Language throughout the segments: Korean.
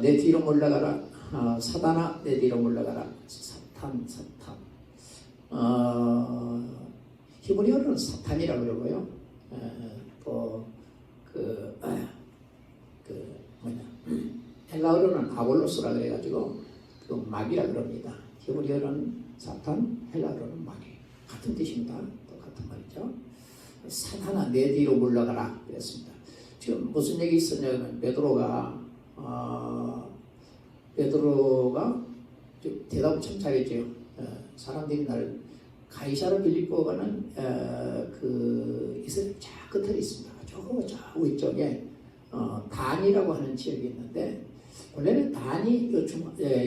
내 뒤로 물러가라. 사단아 내 뒤로 물러가라. 사탄. 히브리어로는 사탄이라고 그러고요. 헬라어로는 아볼로스라 그래가지고 그 마귀라 그럽니다. 히브리어로는 사탄, 헬라어로는 마귀. 같은 뜻입니다. 똑같은 말이죠. 사탄아 내 뒤로 물러가라 그랬습니다. 지금 무슨 얘기 있었냐면 베드로가 대답을 참 잘했죠. 사람들이 날 가이사라 빌립보가는 그 이스라엘 저 끝에 있습니다. 저 위쪽에 단이라고 하는 지역이 있는데 원래는 단이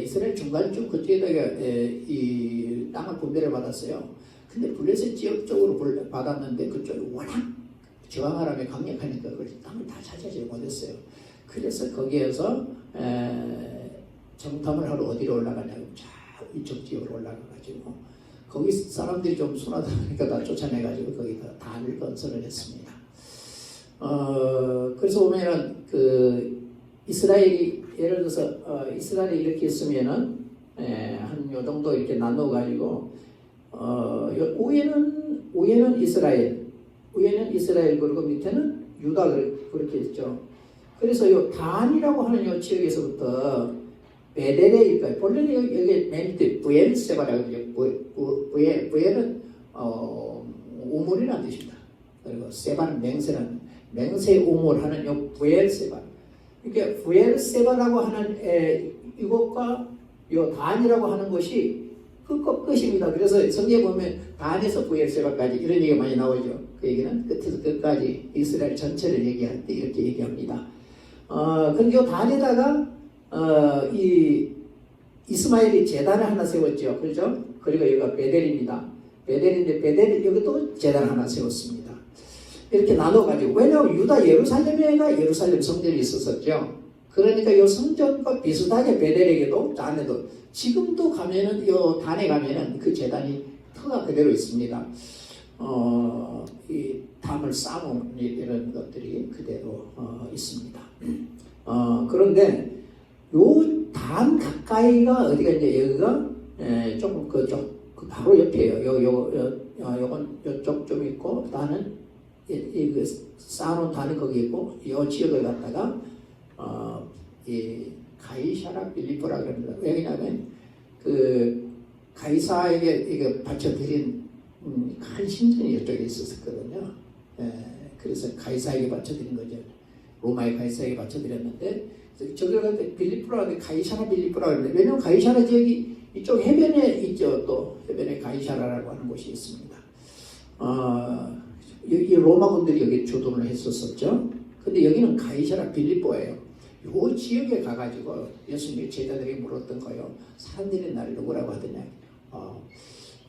이스라엘 중간쯤 그쪽에다가 이 땅을 분배를 받았어요. 근데 블레셋 지역 쪽으로 받았는데 그쪽이 워낙 저항하라며 강력하니까 그 땅을 다 차지하지 못했어요. 그래서 거기에서 정탐을 하러 어디로 올라가냐면 자 이쪽 지역으로 올라가가지고 거기 사람들이 좀 순하다 보니까 다 쫓아내가지고 거기다 단을 건설을 했습니다. 그래서 보면은 그 이스라엘이 예를 들어서 이스라엘이 이렇게 있으면은 한 요 정도 이렇게 나눠가지고 위에는 이스라엘 그리고 밑에는 유다 그렇게 있죠. 그래서 요 단이라고 하는 요 지역에서부터 베델레일까요? 본래는 여기 맨 밑에 부엘세바라고 하죠. 부엘은 우물이라는 뜻입니다. 그리고 세바는 맹세 우물하는 요 부엘세바. 그러니까 부엘세바라고 하는 이것과 요 단이라고 하는 것이 끝입니다. 그래서 성경에 보면 단에서 부엘세바까지 이런 얘기가 많이 나오죠. 그 얘기는 끝에서 끝까지 이스라엘 전체를 얘기할 때 이렇게 얘기합니다. 근데 요 단에다가 이 이스마엘이 제단을 하나 세웠죠. 그렇죠? 그리고 여기가 베델입니다. 베델인데 베델 여기도 제단을 하나 세웠습니다. 이렇게 나눠가지고 왜냐하면 유다 예루살렘에가 예루살렘 성전이 있었었죠. 그러니까 이 성전과 비슷하게 베델에게도 단에도 지금도 가면은 이 단에 가면은 그 제단이 터가 그대로 있습니다. 이 담을 쌓은 이런 것들이 그대로 있습니다. 그런데 요 단 가까이가 어디가 이제 여기가 조금 그 바로 옆이에요. 요건 요쪽 좀 있고 단은 이 쌓아놓은 단이 거기 있고 요 지역을 갖다가 이 가이사라 빌립보라 그럽니다. 왜냐하면 그 가이사에게 이게 바쳐드린 큰 신전이 이쪽에 있었거든요. 그래서 가이사에게 바쳐드린 거죠. 로마의 가이사에게 바쳐드렸는데 저기를 갔는데 빌립보라 하는데 가이사라 빌립보라 그러는데 왜냐하면 가이사라 지역이 이쪽 해변에 있죠. 또 해변에 가이사라라고 하는 곳이 있습니다. 이 로마군들이 여기 주둔을 했었었죠. 근데 여기는 가이사라 빌립보예요. 이 지역에 가가지고 예수님의 제자들이 물었던 거예요. 사람들이 나를 누구라고 하더냐.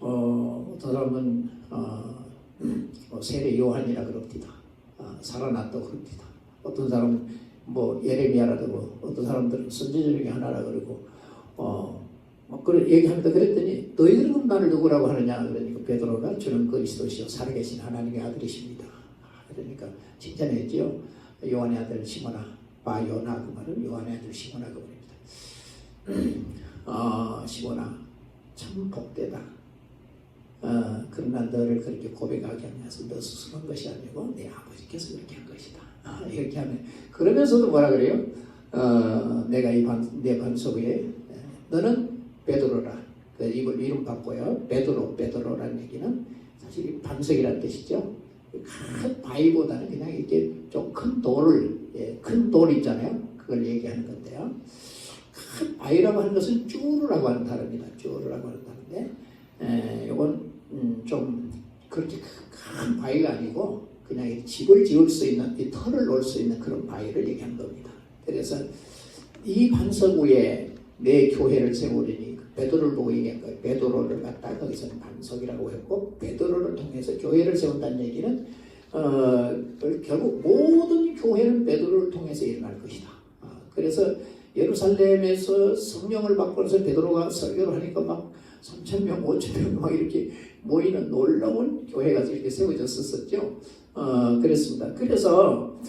어떤 사람은 세례 요한이라 그럽니다. 살아났다고 그럽니다. 어떤 사람은 뭐 예레미야라 그러고 어떤 사람들은 선지자 중에 하나라 그러고 그런 얘기합니다. 그랬더니 너희들은 나를 누구라고 하느냐 그러니까 베드로가 저는 그리스도시요 살아계신 하나님의 아들이십니다. 그러니까 칭찬했지요. 요한의 아들 시몬아 바요나 그 말은 요한의 아들 시몬아 그 말입니다. 시몬아 참 복되다. 그러나 너를 그렇게 고백하게 하면서 너 스스로 한 것이 아니고 내 아버지께서 그렇게 한 것이다. 이렇게 하면 그러면서도 뭐라 그래요? 내가 내 반석 위에 너는 베드로라. 그 이름 바꿔요. 베드로라는 얘기는 사실 이 반석이라는 뜻이죠. 큰 바위보다는 그냥 이렇게 좀 큰 돌 있잖아요. 그걸 얘기하는 건데요. 큰 바위라고 하는 것은 쭈르라고 하는 단어입니다. 쭈르라고 하는 단어인데, 이건 좀 그렇게 큰 바위가 아니고 그냥 집을 지을 수 있는, 이 털을 놓을 수 있는 그런 바위를 얘기하는 겁니다. 그래서 이 반석 위에 내 교회를 세우리니 베드로를 보고 얘기한 거예요. 베드로를 갖다가 거기서는 반석이라고 했고 베드로를 통해서 교회를 세운다는 얘기는 결국 모든 교회는 베드로를 통해서 일어날 것이다. 그래서 예루살렘에서 성령을 받고서 베드로가 설교를 하니까 막 3,000명, 5,000명 막 이렇게 모이는 놀라운 교회가 이렇게 세워졌었죠. 그랬습니다. 그래서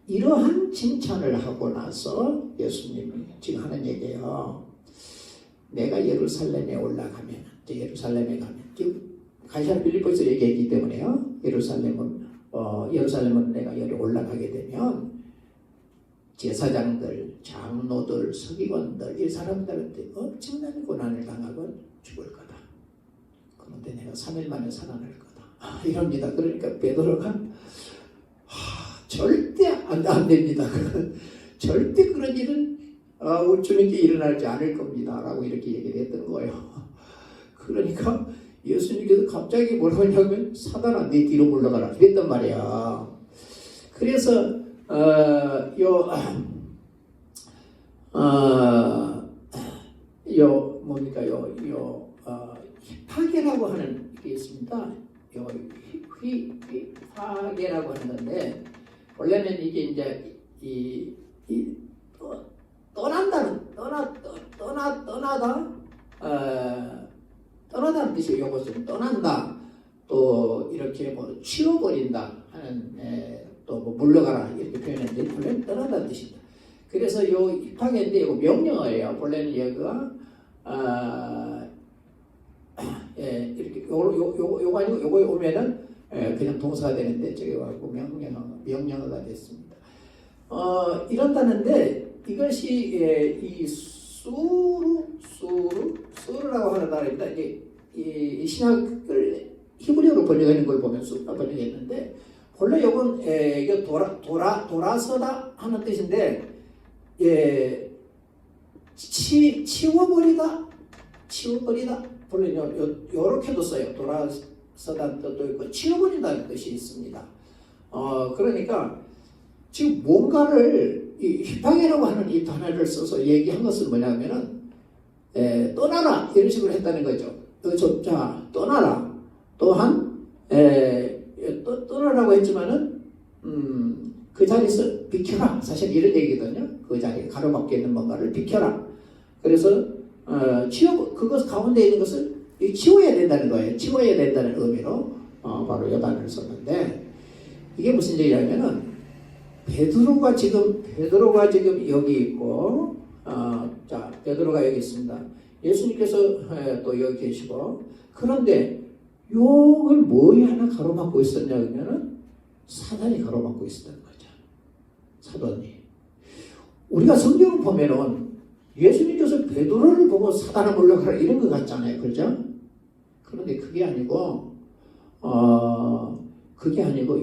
이러한 칭찬을 하고 나서 예수님이 지금 하는 얘기예요. 내가 예루살렘에 올라가면, 예루살렘에 가면, 지금 갈시아는 빌립보에서 얘기했기 때문에요. 예루살렘은 내가 여기 올라가게 되면 제사장들, 장로들, 서기관들 이 사람들한테 엄청난 고난을 당하고 죽을 거다. 그런데 내가 3일 만에 살아날 거다. 이럽니다. 그러니까 베드로가 절대 안 됩니다. 절대 그런 일은 주님께 일어나지 않을 겁니다. 라고 이렇게 얘기를 했던 거예요. 그러니까 예수님께서 갑자기 뭐라고 하냐면 사단아 네 뒤로 물러가라 그랬단 말이야. 그래서 파괴라고 하는 게 있습니다. 파괴라고 하는 건데 원래는 이게 이제 떠나다는 뜻이 요것은 떠난다. 또 이렇게 뭐 치워버린다 하는 또 뭐 물러가라 이렇게 표현했는데 원래는 떠난다는 뜻입니다. 그래서 요 입학인데 이거 명령어예요. 원래는 얘가 이렇게 요거 아니고 요거에 오면은 그냥 동사가 되는데 저기 와고 명령어가 됐습니다. 이렇다는데 이것이 이 수르라고 하는 단어입니다. 이 신약을 히브리어로 번역하는 걸 보면 수가 번역했는데 원래 이건 이게 돌아서다 하는 뜻인데 치워버리다 원래 요렇게도 써요. 돌아서다는 뜻도 있고 치워버린다는 뜻이 있습니다. 그러니까 지금 뭔가를 이 휘팡이라고 하는 이 단어를 써서 얘기한 것은 뭐냐면은 떠나라 이런 식으로 했다는 거죠. 자 떠나라. 또한 떠나라고 했지만은 그 자리에서 비켜라. 사실 이런 얘기거든요. 그 자리에 가로막혀 있는 뭔가를 비켜라. 그래서 그것 가운데 있는 것을 치워야 된다는 거예요. 치워야 된다는 의미로 바로 이 단어를 썼는데 이게 무슨 얘기냐면은 베드로가 지금 여기 있고 자 베드로가 여기 있습니다. 예수님께서 또 여기 계시고 그런데 요걸 뭐에 하나 가로막고 있었냐 그러면은 사단이 가로막고 있었다는 거죠. 사단이. 우리가 성경을 보면은 예수님께서 베드로를 보고 사단을 물러가라 이런 것 같잖아요. 그렇죠? 그런데 그게 아니고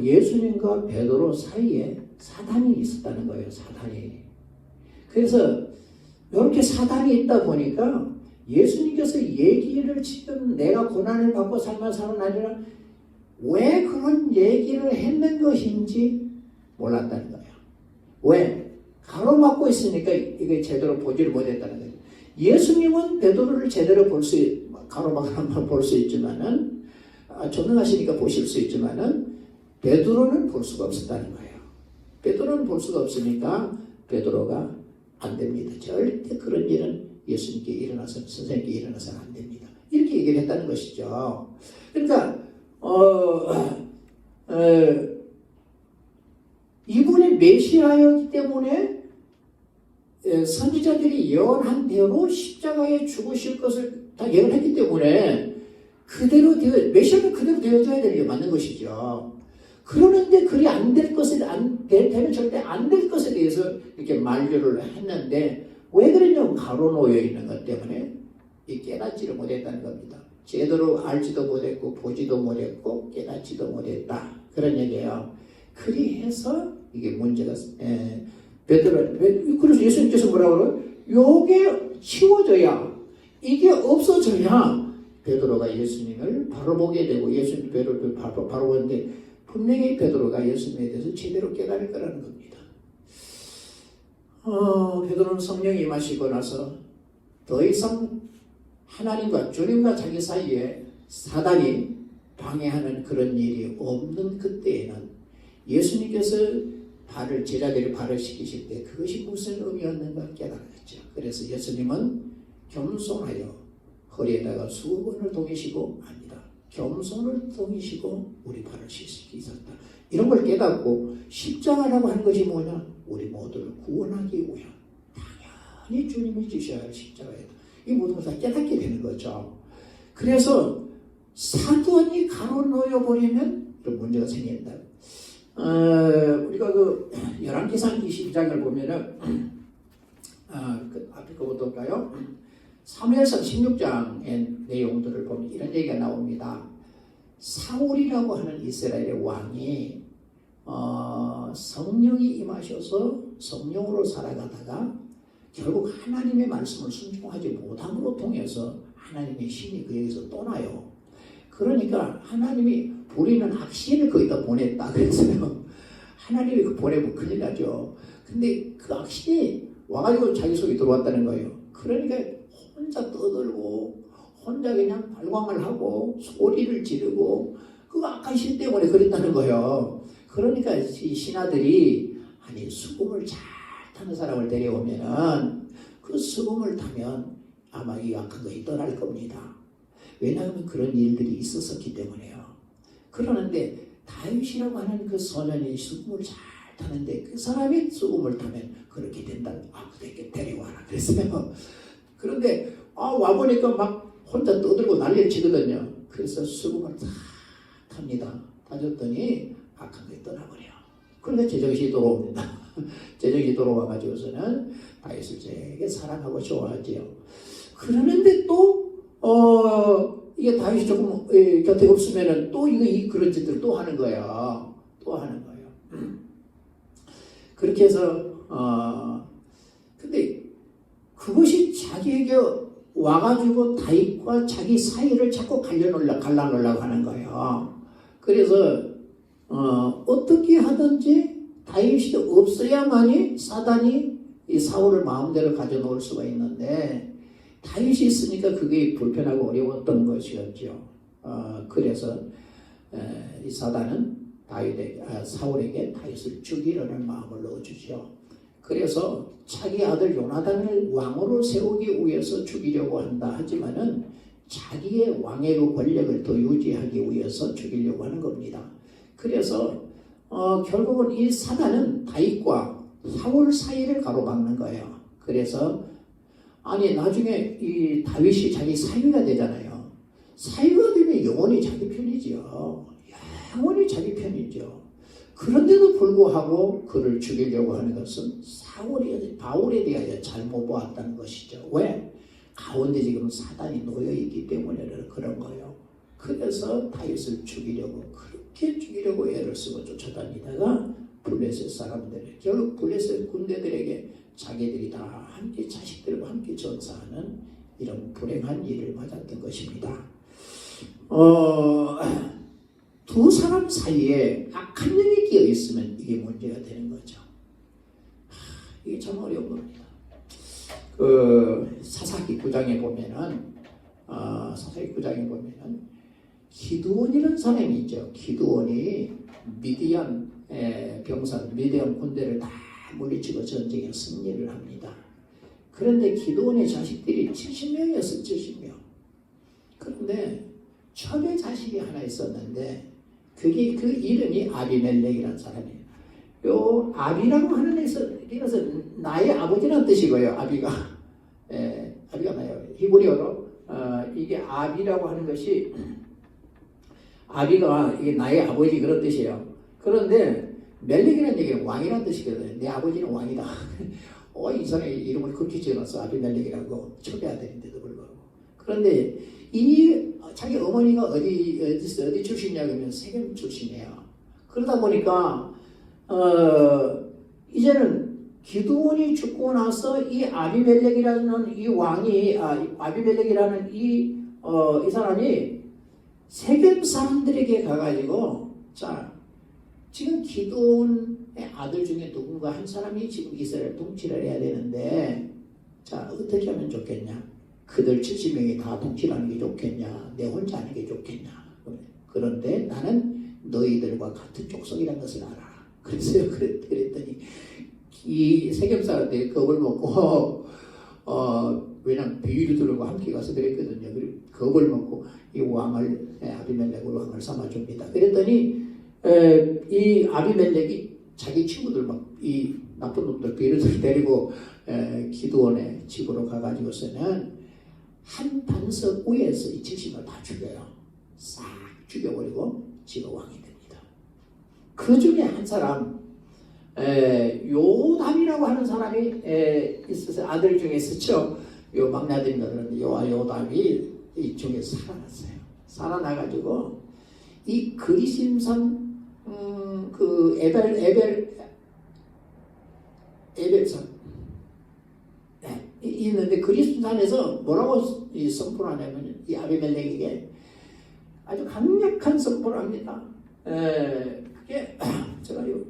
예수님과 베드로 사이에 사단이 있었다는 거예요. 사단이. 그래서 이렇게 사단이 있다 보니까 예수님께서 얘기를 지금 내가 고난을 받고 삶을 사는 아니라 왜 그런 얘기를 했는 것인지 몰랐다는 거예요. 왜? 가로막고 있으니까 이게 제대로 보지를 못했다는 거예요. 예수님은 베드로를 제대로 가로막으면 볼 수 있지만은 전능하시니까 보실 수 있지만은 베드로는 볼 수가 없었다는 거예요. 베드로는 볼 수가 없으니까 베드로가 안 됩니다. 절대 그런 일은 예수님께 선생님께 일어나서는 안 됩니다. 이렇게 얘기를 했다는 것이죠. 그러니까 이분이 메시아였기 때문에 선지자들이 예언한 대로 십자가에 죽으실 것을 다 예언했기 때문에 그대로 메시아는 그대로 되어져야 되는 게 맞는 것이죠. 그러는데 그리 안 될 것에 되면 절대 안 될 것에 대해서 이렇게 만류를 했는데 왜 그러냐면 가로놓여 있는 것 때문에 깨닫지를 못했다는 겁니다. 제대로 알지도 못했고 보지도 못했고 깨닫지도 못했다 그런 얘기예요. 그리해서 이게 문제가 그래서 예수님께서 뭐라고 그래요? 요게 치워져야 이게 없어져야 베드로가 예수님을 바로 보게 되고 예수님 베드로를 바로 보는데 분명히 베드로가 예수님에 대해서 제대로 깨달을 거라는 겁니다. 베드로는 성령이 임하시고 나서 더 이상 하나님과 주님과 자기 사이에 사단이 방해하는 그런 일이 없는 그때에는 예수님께서 제자들이 발을 시키실 때 그것이 무슨 의미였는가 깨달았죠. 그래서 예수님은 겸손하여 허리에다가 수건을 동이시고 아니다. 겸손을 동이시고 우리 발을 씻기셨다. 이런 걸 깨닫고 십자가라고 하는 것이 뭐냐? 우리 모두를 구원하기 위한 영원히 주님이 주셔야 할 십자가에다. 이 모든 것을 깨닫게 되는 거죠. 그래서 사단이 가로놓여 버리면 이런 문제가 생긴다. 우리가 그 열왕기상 22장을 보면은 그 앞에 거부터 볼까요? 사무엘상 16장의 내용들을 보면 이런 얘기가 나옵니다. 사울이라고 하는 이스라엘의 왕이 성령이 임하셔서 성령으로 살아가다가 결국 하나님의 말씀을 순종하지 못함으로 통해서 하나님의 신이 그에게서 떠나요. 그러니까 하나님이 우리는 악신을 거기다 보냈다 그랬어요. 하나님이 그 보내면 큰일 나죠. 근데 그 악신이 와가지고 자기 속에 들어왔다는 거예요. 그러니까 혼자 떠들고 혼자 그냥 발광을 하고 소리를 지르고 그 악한 신 때문에 그랬다는 거예요. 그러니까 이 신하들이 아니 수금을 잘 타는 사람을 데려오면은 그 수금을 타면 아마 이 악한 것이 떠날 겁니다. 왜냐하면 그런 일들이 있었었기 때문에요. 그러는데 다윗이라고 하는 그 소년이 수금을 잘 타는데 그 사람이 수금을 타면 그렇게 된다. 그렇게 데려와라 그랬어요. 그런데 와보니까 막 혼자 떠들고 난리를 치거든요. 그래서 수금을 다 탑니다. 타줬더니 악한 게 떠나버려요. 그러니까 제정신이 돌아옵니다. 제정신이 돌아와가지고서는 다윗을 되게 사랑하고 좋아하지요. 그러는데 또 이게 다윗이 조금 곁에 없으면은 또 그런 짓들 또 하는 거예요. 또 하는 거예요. 그렇게 해서 근데 그것이 자기에게 와가지고 다윗과 자기 사이를 자꾸 갈라놓으려고 하는 거예요. 그래서 어떻게 하든지 다윗이 없어야만이 사단이 이 사울을 마음대로 가져놓을 수가 있는데 다윗이 있으니까 그게 불편하고 어려웠던 것이었죠. 그래서 이 사단은 사울에게 다윗을 죽이려는 마음을 넣어주죠. 그래서 자기 아들 요나단을 왕으로 세우기 위해서 죽이려고 한다 하지만은 자기의 왕의 그 권력을 더 유지하기 위해서 죽이려고 하는 겁니다. 그래서 결국은 이 사단은 다윗과 사울 사이를 가로막는 거예요. 그래서 아니 나중에 이 다윗이 자기 사위가 되잖아요. 사위가 되면 영원히 자기 편이죠. 영원히 자기 편이죠. 그런데도 불구하고 그를 죽이려고 하는 것은 바울에 대하여 잘못 보았다는 것이죠. 왜? 가운데 지금 사단이 놓여있기 때문에 그런 거예요. 그래서 다윗을 그렇게 죽이려고 애를 쓰고 쫓아다니다가 블레셋 사람들, 결국 블레셋 군대들에게 자기들이 다 함께 자식들과 함께 전사하는 이런 불행한 일을 맞았던 것입니다. 두 사람 사이에 악한 영이 끼어 있으면 이게 문제가 되는 거죠. 이게 참 어려운 겁니다. 사사기 9장에 보면은 기드온이라는 사람이 있죠. 기드온이 미디안 미디안 군대를 다 물리치고 전쟁에 승리를 합니다. 그런데 기드온의 자식들이 70명이었어요. 70명. 그런데 처녀 자식이 하나 있었는데 그 이름이 아비멜렉이라는 사람이에요. 요 아비라고 하는 데서 나의 아버지라는 뜻이고요. 아비가 나요. 히브리어로 이게 아비라고 하는 것이 아비가 이게 나의 아버지 그런 뜻이에요. 그런데 멜렉이라는 얘기는 왕이라는 뜻이거든요. 내 아버지는 왕이다. 이 사람의 이름을 그렇게 지어놨어. 아비멜렉이라고 첩의 아들인데도 불구하고. 그런데 자기 어머니가 어디 출신이냐 그러면 세겜 출신이에요. 그러다 보니까 이제는 기드온이 죽고 나서 이 아비멜렉이라는 이 왕이 아비멜렉이라는 이 사람이 세겜 사람들에게 가가지고 지금 기드온의 아들 중에 누군가 한 사람이 지금 이스라엘 통치를 해야 되는데 어떻게 하면 좋겠냐? 그들 70명이 다 통치하는 게 좋겠냐? 내 혼자 하는 게 좋겠냐? 그런데 나는 너희들과 같은 족속이라는 것을 알아. 그래서 그랬더니 이 세겜 사람들이 겁을 먹고 왜냐면 비위를 들고 함께 가서 그랬거든요. 겁을 먹고 이 왕을 아비멜렉을 왕을 삼아줍니다. 그랬더니 이 아비멜렉이 자기 친구들 막 이 나쁜 놈들 비리들 데리고 기드온의 집으로 가가지고서는 한 단석 위에서 이 측신을 다 죽여요. 싹 죽여버리고 지가 왕이 됩니다. 그 중에 한 사람 요담이라고 하는 사람이 있었어요. 아들 중에 있었죠. 요 막내 아들인가 그런데 요담이 이 중에 살아났어요. 살아나가지고 이 그리심산 그 에벨산 있는데 그리심산에서 뭐라고 이 선포를 하냐면 이 아비멜렉에게 아주 강력한 선포를 합니다. 그게 제가요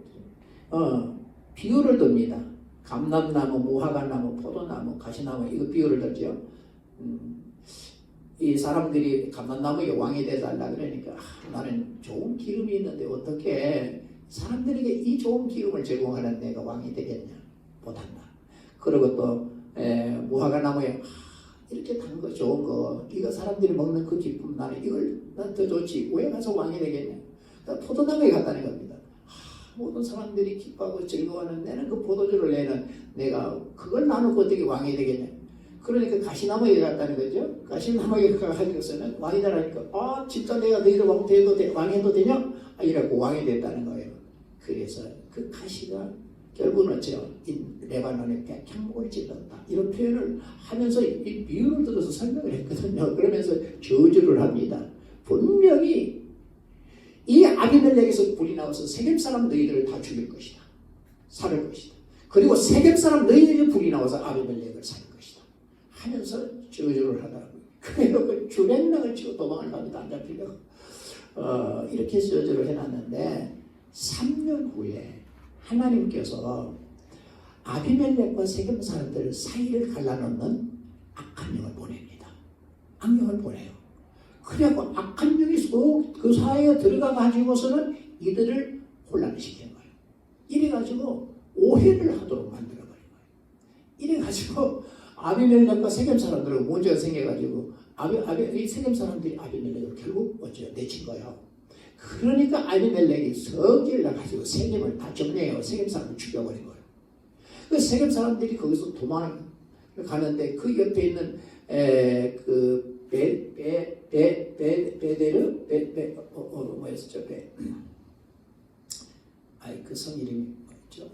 비유를 듭니다. 감람나무, 무화과나무, 포도나무, 가시나무 이거 비유를 들죠. 이 사람들이 감람나무에 왕이 되달라 그러니까 나는 좋은 기름이 있는데 어떻게 사람들에게 이 좋은 기름을 제공하는 내가 왕이 되겠냐 못한다. 그리고 또 무화과나무에 이렇게 단 거 좋은 거 이거 사람들이 먹는 그 기쁨 나는 이걸 난 더 좋지 왜 가서 왕이 되겠냐. 포도나무에 갔다는 겁니다. 모든 사람들이 기뻐하고 즐거워하는 내는 그 포도주를 내는 내가 그걸 나누고 어떻게 왕이 되겠냐. 그러니까 가시나무에 갔다는 거죠. 가시나무에 가가지고서는 왕이 되라니까 진짜 내가 너희들 왕해도 되냐? 이라고 왕이 됐다는 거예요. 그래서 그 가시가 결국은 어째요? 레바논의 백향목을 찔렀다. 이런 표현을 하면서 이 비유를 들어서 설명을 했거든요. 그러면서 저주를 합니다. 분명히 이 아비멜렉에서 불이 나와서 세겜 사람 너희들을 다 죽일 것이다. 살을 것이다. 그리고 세겜 사람 너희들이 불이 나와서 아비멜렉을 살 것이다. 하면서 저주를 하더라고요. 그래서 주랭랑을 치고 도망을 갑니다. 안 잡히려고. 이렇게 저주를 해놨는데 3년 후에 하나님께서 아비멜렉과 세겜 사람들 사이를 갈라놓는 악한 영을 보냅니다. 악령을 보내요. 그래갖고 악한 영이 그 사이에 들어가가지고서는 이들을 혼란시킨 거예요. 이래가지고 오해를 하도록 만들어버린 거예요. 이래가지고 아비멜렉과 세겜 사람들은 문제가 생겨가지고 이 세겜 사람들이 아비멜렉을 결국 어째요? 내친 거예요. 그러니까 아비멜렉이 성질을 나가지고 세겜을 다 점령해요. 세겜 사람을 죽여버린 거예요. 그 세겜 사람들이 거기서 도망을 가는데 그 옆에 있는 뭐였었죠? 그 성 이름이 뭐였죠?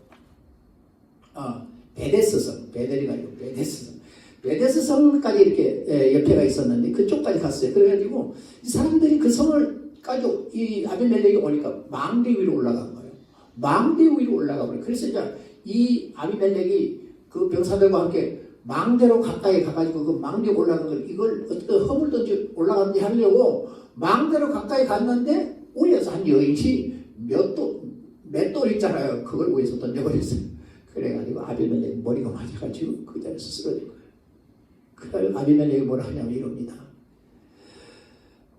베데스 성. 베델이가 아니고 베데스 성. 베데스 성까지 이렇게 옆에가 있었는데 그쪽까지 갔어요. 그래가지고 이 사람들이 그 성을 가지고 이 아비멜렉이 오니까 망대 위로 올라간 거예요. 망대 위로 올라가 버려요. 그래서 이제 이 아비멜렉이 그 병사들과 함께 망대로 가까이 가가지고 그 망대에 올라간 걸 이걸 어떻게 허물든지 올라가든지 하려고 망대로 가까이 갔는데 위에서 한 여인이 맷돌 있잖아요. 그걸 위에서 던져버렸어요. 그래가지고 아비멜렉 머리가 맞아가지고 그 자리에서 쓰러진 거예요. 그래서 아비멜렉이 뭐라 하냐면 이럽니다.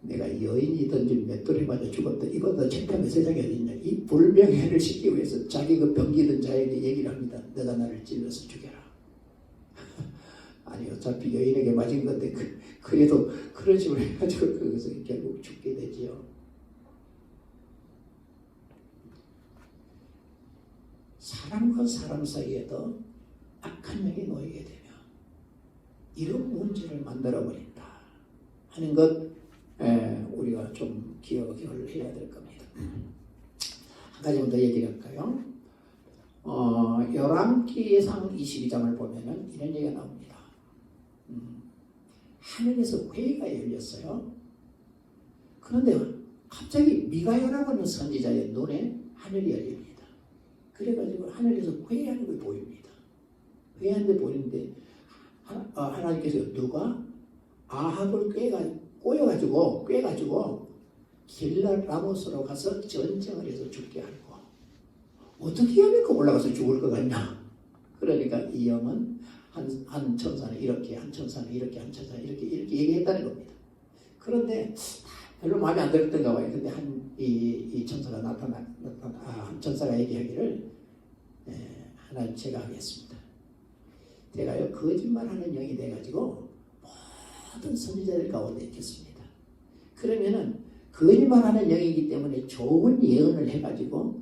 내가 여인이 던진 맷돌에 맞아 죽었다. 이보다 창피한 세상에 어딨냐. 이 불명예를 싣기 위해서 자기 그 병기든 자에게 얘기를 합니다. 너가 나를 찔러서 죽여라. 아니 어차피 여인에게 맞은 건데 그래도 그런 식으로 해가지고 거기서 결국 죽게 되지요. 사람과 사람 사이에도 악한 영이 놓이게 되면 이런 문제를 만들어버린다 하는 것 우리가 좀 기억을 해야 될 겁니다. 한 가지만 더 얘기를 할까요? 열왕기상 22장을 보면은 이런 얘기가 나옵니다. 하늘에서 회의가 열렸어요. 그런데 갑자기 미가야라고 하는 선지자의 눈에 하늘이 열립니다. 그래가지고 하늘에서 회의하는 게 보입니다. 회의하는 게 보이는데 하나님께서 누가 아합을 꿰가지고 길랏 라모스로 가서 전쟁을 해서 죽게 하고 어떻게 하면 그 올라가서 죽을 것 같냐. 그러니까 이 영은 한 천사는 이렇게, 한 천사는 이렇게, 한 천사는 이렇게 얘기했다는 겁니다. 그런데 별로 마음에 안 들었던가 봐요. 근데 이 천사가 한 천사가 얘기하기를 하나님 제가 하겠습니다. 제가요 거짓말하는 영이 돼가지고 모든 선지자들 가운데 있겠습니다. 그러면은 거짓말하는 영이기 때문에 좋은 예언을 해가지고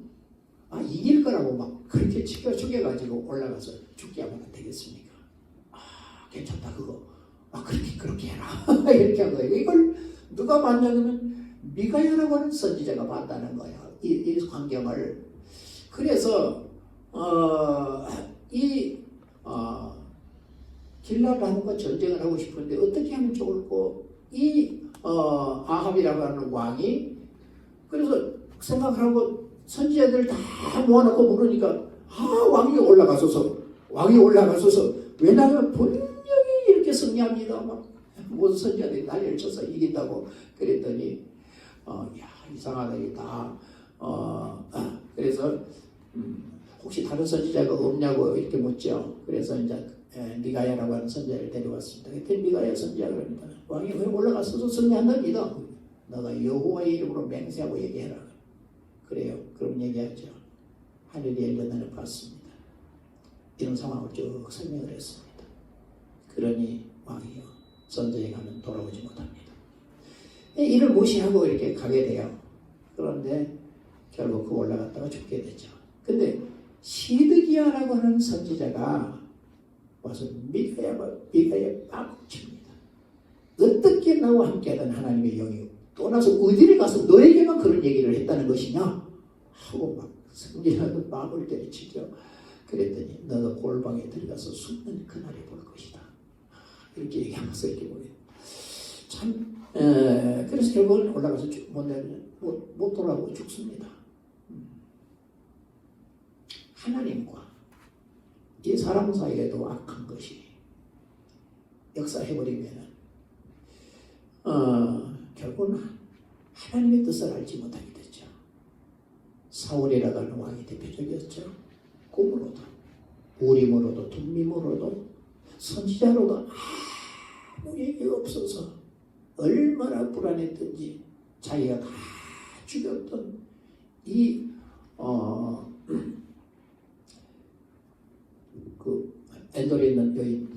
이길 거라고 막 그렇게 죽여가지고 올라가서 죽게 하면 되겠습니까? 괜찮다 그거. 그렇게 해라. 이렇게 한 거예요. 이걸 누가 봤냐면 미가야라고 하는 선지자가 봤다는 거예요. 이 광경을. 그래서 길라람과 전쟁을 하고 싶은데 어떻게 하면 좋을까? 아합이라고 하는 왕이 그래서 생각하고 선지자들 다 모아놓고 부르니까 왕이 올라가소서 왜냐하면 분명히 이렇게 승리합니다. 막 모든 선지자들이 난리를 쳐서 이긴다고 그랬더니 이상하다 이게 다 그래서 혹시 다른 선지자가 없냐고 이렇게 묻죠. 그래서 이제 미가야라고 하는 선지자를 데려왔습니다. 그때 미가야 선지자가 그럽니다. 왕이 왜 올라가서서 승리한답니다. 너가 여호와의 이름으로 맹세하고 얘기해라. 그래요. 그럼 얘기하죠. 하늘이 열렸다는 봤습니다. 이런 상황을 쭉 설명을 했습니다. 그러니 왕이요 선지자에 가면 돌아오지 못합니다. 이를 무시하고 이렇게 가게 돼요. 그런데 결국 그 올라갔다가 죽게 되죠. 근데 시드기야라고 하는 선지자가 와서 미가야에 빡 칩니다. 어떻게 나와 함께하던 하나님의 영이 떠나서 어디를 가서 너에게만 그런 얘기를 했다는 것이냐 하고 막 선지자도 마음을 때리치죠. 그랬더니 너가 골방에 들어가서 숨는 그날이 볼 것이다. 이렇게 얘기하면서 이렇게 보여요. 참 그래서 결국은 올라가서 못 돌아오고 죽습니다. 하나님과 이 사람 사이에도 악한 것이 역사해버리면 결국은 하나님의 뜻을 알지 못하게 됐죠. 사울이라고 하는 왕이 대표적이었죠. 꿈으로도 우림으로도 둠밈으로도 선지자로도 아무 얘기가 없어서 얼마나 불안했던지 자기가 다 죽였던 그 엔돌에 있는 여인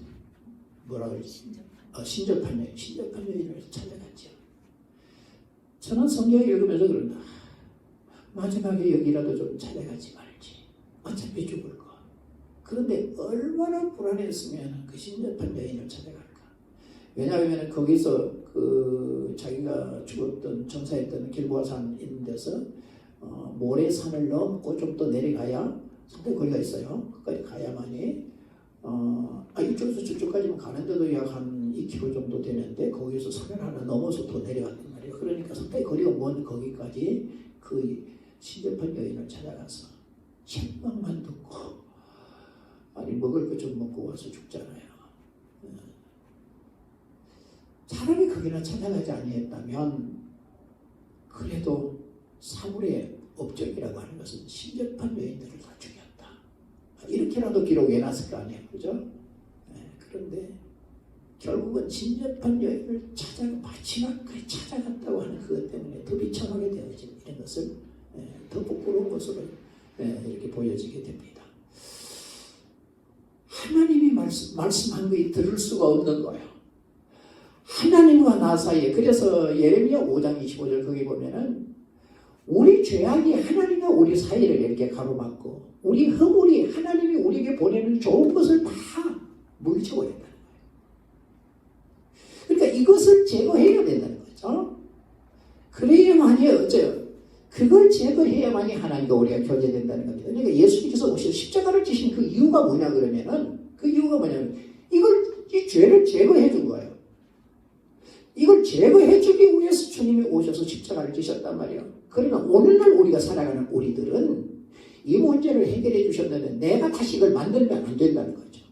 뭐라 그러지? 신접한 여인을 찾아갔죠. 저는 성경을 읽으면서 그런다. 마지막에 여기라도 좀 찾아가지 말지. 어차피 죽을 거. 그런데 얼마나 불안했으면 그 신접한 여인을 찾아갈까. 왜냐하면 거기서 그 자기가 죽었던 정사했던 길보아산 있는 데서 모래산을 넘고 좀 더 내려가야 상당히 거리가 있어요. 거기까지 가야만이 이쪽에서 저쪽까지만 가는데도 약 한 2km 정도 되는데 거기서 산을 하나 넘어서 더 내려갔단 말이에요. 그러니까 상당히 거리가 먼 거기까지 그 신접한 여인을 찾아가서 책망만 듣고 먹을 거 좀 먹고 와서 죽잖아요. 차라리 거기나 찾아가지 아니했다면 그래도 사울의 업적이라고 하는 것은 신접한 여인들을 다 죽였다. 이렇게라도 기록해놨을 거 아니에요. 그죠? 그런데 결국은 신접한 여인을 마지막까지 찾아갔다고 하는 그것 때문에 더 비참하게 되어진 이런 것을 더 부끄러운 것으로 이렇게 보여지게 됩니다. 하나님이 말씀한 것이 들을 수가 없는 거예요. 하나님과 나 사이에. 그래서 예레미야 5장 25절 거기 보면은 우리 죄악이 하나님과 우리 사이를 이렇게 가로막고 우리 허물이 하나님이 우리에게 보내는 좋은 것을 다 물리쳐버린다는 거예요. 그러니까 이것을 제거해야 된다는 거죠. 그래야만이 어째요? 그걸 제거해야만이 하나님과 우리가 교제된다는 겁니다. 그러니까 예수님께서 오셔서 십자가를 지신 그 이유가 뭐냐 그러면은 그 이유가 뭐냐면 이 죄를 제거해 준 거예요. 이걸 제거해 주기 위해서 주님이 오셔서 십자가를 지셨단 말이에요. 그러나 오늘날 우리가 살아가는 우리들은 이 문제를 해결해 주셨는데 내가 다시 이걸 만들면 안 된다는 거죠.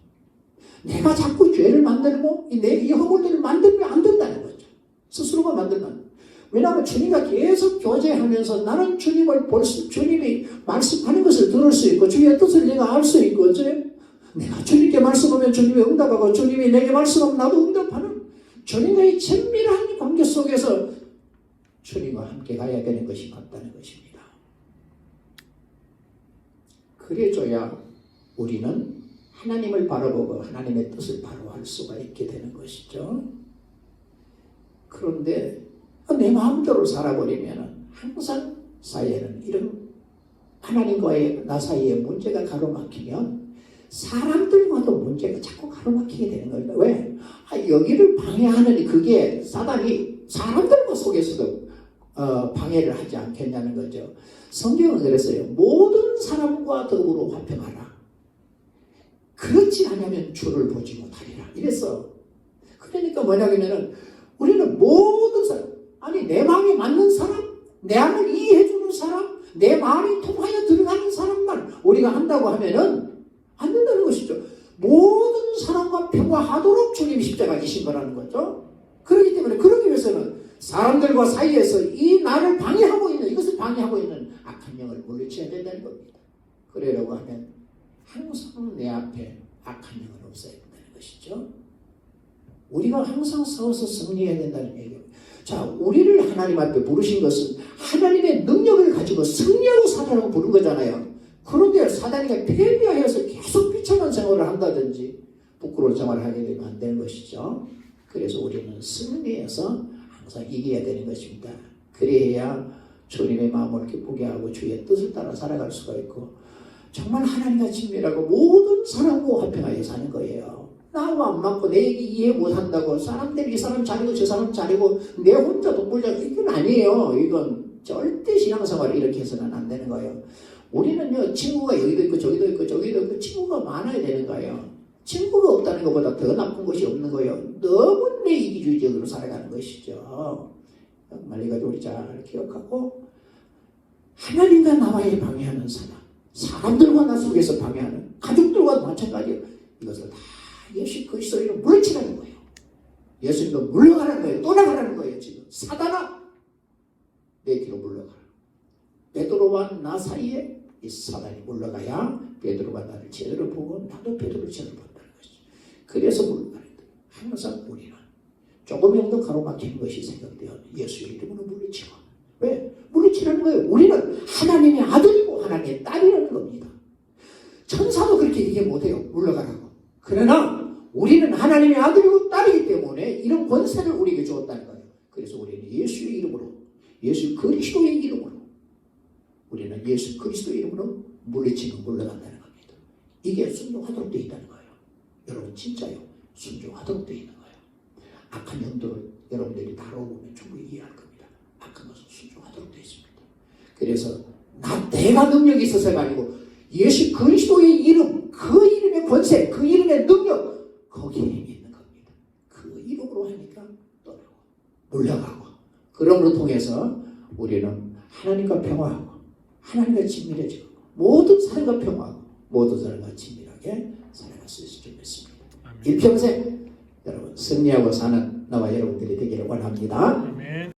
내가 자꾸 죄를 만들고 이 허물들을 만들면 안 된다는 거죠. 스스로가 만들면. 왜냐하면 주님과 계속 교제하면서 나는 주님을 주님이 말씀하는 것을 들을 수 있고 주님의 뜻을 내가 알 수 있고 내가 주님께 말씀하면 주님이 응답하고 주님이 내게 말씀하면 나도 응답하는 주님과의 친밀한 관계 속에서 주님과 함께 가야 되는 것이 맞다는 것입니다. 그래줘야 우리는 하나님을 바라보고 하나님의 뜻을 바로 할 수가 있게 되는 것이죠. 그런데 내 마음대로 살아버리면 항상 사회에는 이런 하나님과의 나 사이에 문제가 가로막히면 사람들과도 문제가 자꾸 가로막히게 되는 거예요. 왜? 여기를 방해하느니 그게 사단이 사람들과 속에서도 방해를 하지 않겠냐는 거죠. 성경은 그랬어요. 모든 사람과 더불어 화평하라. 그렇지 않으면 주를 보지 못하리라. 이랬어. 그러니까 뭐냐면은 우리는 모든 사람, 아니 내 마음에 맞는 사람, 내 마음을 이해해주는 사람, 내 마음이 통하여 들어가는 사람만 우리가 한다고 하면은 안 된다는 것이죠. 모든 사람과 평화하도록 주님이 십자가에 지신 거라는 거죠. 그렇기 때문에 그러기 위해서는 사람들과 사이에서 이 나를 방해하고 있는, 이것을 방해하고 있는 악한 영을 물리쳐야 된다는 겁니다. 그러려고 하면 항상 내 앞에 악한 영을 없애야 된다는 것이죠. 우리가 항상 싸워서 승리해야 된다는 얘기예요. 자, 우리를 하나님 앞에 부르신 것은 하나님의 능력을 가지고 승리하고 살아라고 부른 거잖아요. 그런데 사단이가 패배하여서 계속 비참한 생활을 한다든지 부끄러운 생활을 하게 되면 안 되는 것이죠. 그래서 우리는 승리해서 항상 이겨야 되는 것입니다. 그래야 주님의 마음을 기쁘게 하고 주의 뜻을 따라 살아갈 수가 있고 정말 하나님과 친밀하고 모든 사람과 화평하여 사는 거예요. 나하고 안 맞고 내 얘기 이해 못한다고 사람들이 이 사람 잘이고 저 사람 잘이고 내 혼자 독불자 이건 아니에요. 이건 절대 신앙생활을 이렇게 해서는 안 되는 거예요. 우리는요 친구가 여기도 있고 저기도 있고 저기도 있고 친구가 많아야 되는 거예요. 친구가 없다는 것보다 더 나쁜 것이 없는 거예요. 너무 내 이기주의적으로 살아가는 것이죠. 정말 이거 우리 잘 기억하고 하나님과 나와의 방해하는 사람, 사람들과 나 속에서 방해하는 가족들과도 마찬가지예요. 이것을 다 예수 그리스도로 물리치라는 거예요. 예수님도 물러가라는 거예요. 떠나가라는 거예요. 지금 사단아 내 뒤로 물러가라. 베드로와 나 사이에 이 사단이 물러가야 베드로가 나를 제대로 보고 나도 베드로를 제대로 본다는 것이죠. 그래서 물러가는 거예요. 항상 우리는 조금이라도 가로막히는 것이 생각되어 예수의 이름으로 물리치고 왜? 물리치라는 거예요. 우리는 하나님의 아들이고 하나님의 딸이라는 겁니다. 천사도 그렇게 얘기 못해요. 물러가라고. 그러나 우리는 하나님의 아들이고 딸이기 때문에 이런 권세를 우리에게 주었다는 거예요. 그래서 우리는 예수의 이름으로 예수 그리스도의 이름으로 우리는 예수 그리스도의 이름으로 물리치고 물러간다는 겁니다. 이게 순종하도록 되어 있다는 거예요. 여러분 진짜요. 순종하도록 되어 있는 거예요. 악한 영들을 여러분들이 다뤄보면 충분히 이해할 겁니다. 악한 것은 순종하도록 되어 있습니다. 그래서 내가 능력이 있어서가 아니고 예수 그리스도의 이름, 그 이름의 권세, 그 이름의 능력 거기에 힘이 있는 겁니다. 그 이름으로 하니까 떠나고 물러가고 그럼으로 통해서 우리는 하나님과 평화하고 하나님과 친밀해지고 모든 사람과 평화하고 모든 사람과 친밀하게 살아갈 수 있을 줄 믿습니다. 일평생 여러분 승리하고 사는 나와 여러분들이 되기를 원합니다.